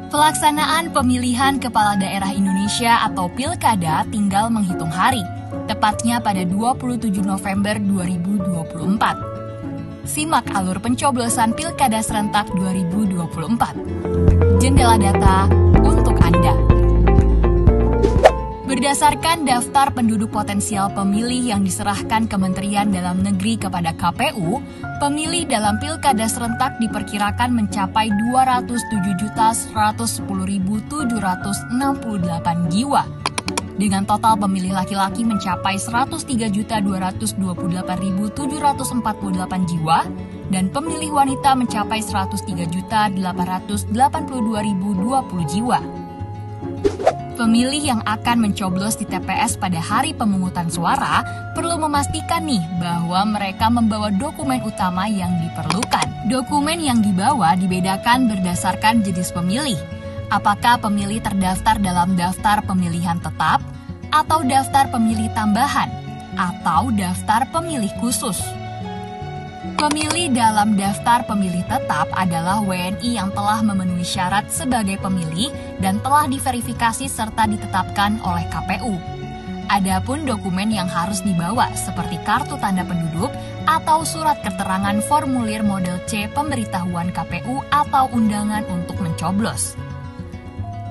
Pelaksanaan pemilihan Kepala Daerah Indonesia atau Pilkada tinggal menghitung hari, tepatnya pada 27 November 2024. Simak alur pencoblosan Pilkada Serentak 2024. Jendela data untuk Anda. Berdasarkan daftar penduduk potensial pemilih yang diserahkan Kementerian Dalam Negeri kepada KPU, pemilih dalam Pilkada Serentak diperkirakan mencapai 207.110.768 jiwa. Dengan total pemilih laki-laki mencapai 103.228.748 jiwa, dan pemilih wanita mencapai 103.882.020 jiwa. Pemilih yang akan mencoblos di TPS pada hari pemungutan suara perlu memastikan nih bahwa mereka membawa dokumen utama yang diperlukan. Dokumen yang dibawa dibedakan berdasarkan jenis pemilih. Apakah pemilih terdaftar dalam daftar pemilihan tetap, atau daftar pemilih tambahan, atau daftar pemilih khusus. Pemilih dalam daftar pemilih tetap adalah WNI yang telah memenuhi syarat sebagai pemilih dan telah diverifikasi serta ditetapkan oleh KPU. Adapun dokumen yang harus dibawa seperti kartu tanda penduduk atau surat keterangan formulir model C pemberitahuan KPU atau undangan untuk mencoblos.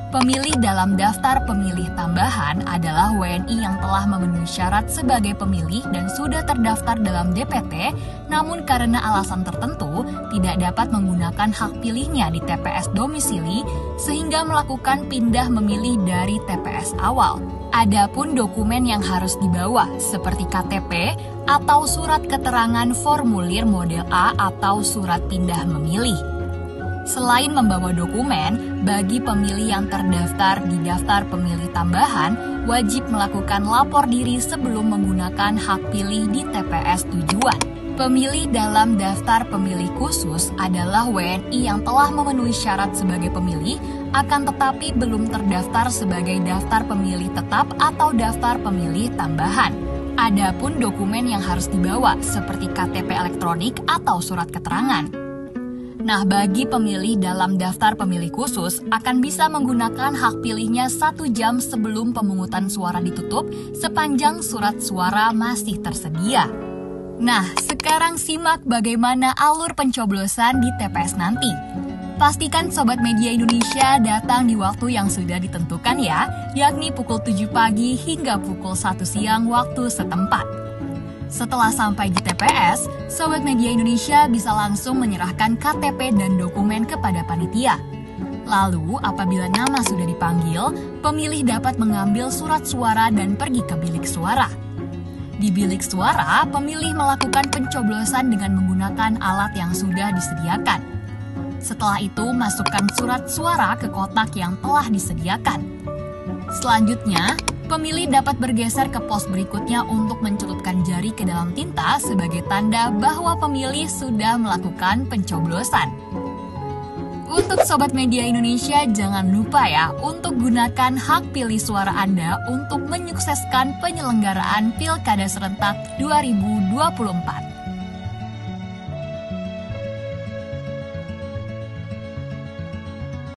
Pemilih dalam daftar pemilih tambahan adalah WNI yang telah memenuhi syarat sebagai pemilih dan sudah terdaftar dalam DPT, namun karena alasan tertentu tidak dapat menggunakan hak pilihnya di TPS domisili sehingga melakukan pindah memilih dari TPS awal. Adapun dokumen yang harus dibawa seperti KTP atau surat keterangan formulir model A atau surat pindah memilih. Selain membawa dokumen, bagi pemilih yang terdaftar di daftar pemilih tambahan, wajib melakukan lapor diri sebelum menggunakan hak pilih di TPS tujuan. Pemilih dalam daftar pemilih khusus adalah WNI yang telah memenuhi syarat sebagai pemilih, akan tetapi belum terdaftar sebagai daftar pemilih tetap atau daftar pemilih tambahan. Adapun dokumen yang harus dibawa seperti KTP elektronik atau surat keterangan. Nah, bagi pemilih dalam daftar pemilih khusus akan bisa menggunakan hak pilihnya 1 jam sebelum pemungutan suara ditutup sepanjang surat suara masih tersedia. Nah, sekarang simak bagaimana alur pencoblosan di TPS nanti. Pastikan Sobat Media Indonesia datang di waktu yang sudah ditentukan ya, yakni pukul 7 pagi hingga pukul 1 siang waktu setempat. Setelah sampai di TPS, Sobat Media Indonesia bisa langsung menyerahkan KTP dan dokumen kepada panitia. Lalu, apabila nama sudah dipanggil, pemilih dapat mengambil surat suara dan pergi ke bilik suara. Di bilik suara, pemilih melakukan pencoblosan dengan menggunakan alat yang sudah disediakan. Setelah itu, masukkan surat suara ke kotak yang telah disediakan. Selanjutnya, pemilih dapat bergeser ke pos berikutnya untuk mencelupkan jari ke dalam tinta sebagai tanda bahwa pemilih sudah melakukan pencoblosan. Untuk Sobat Media Indonesia, jangan lupa ya untuk gunakan hak pilih suara Anda untuk menyukseskan penyelenggaraan Pilkada Serentak 2024.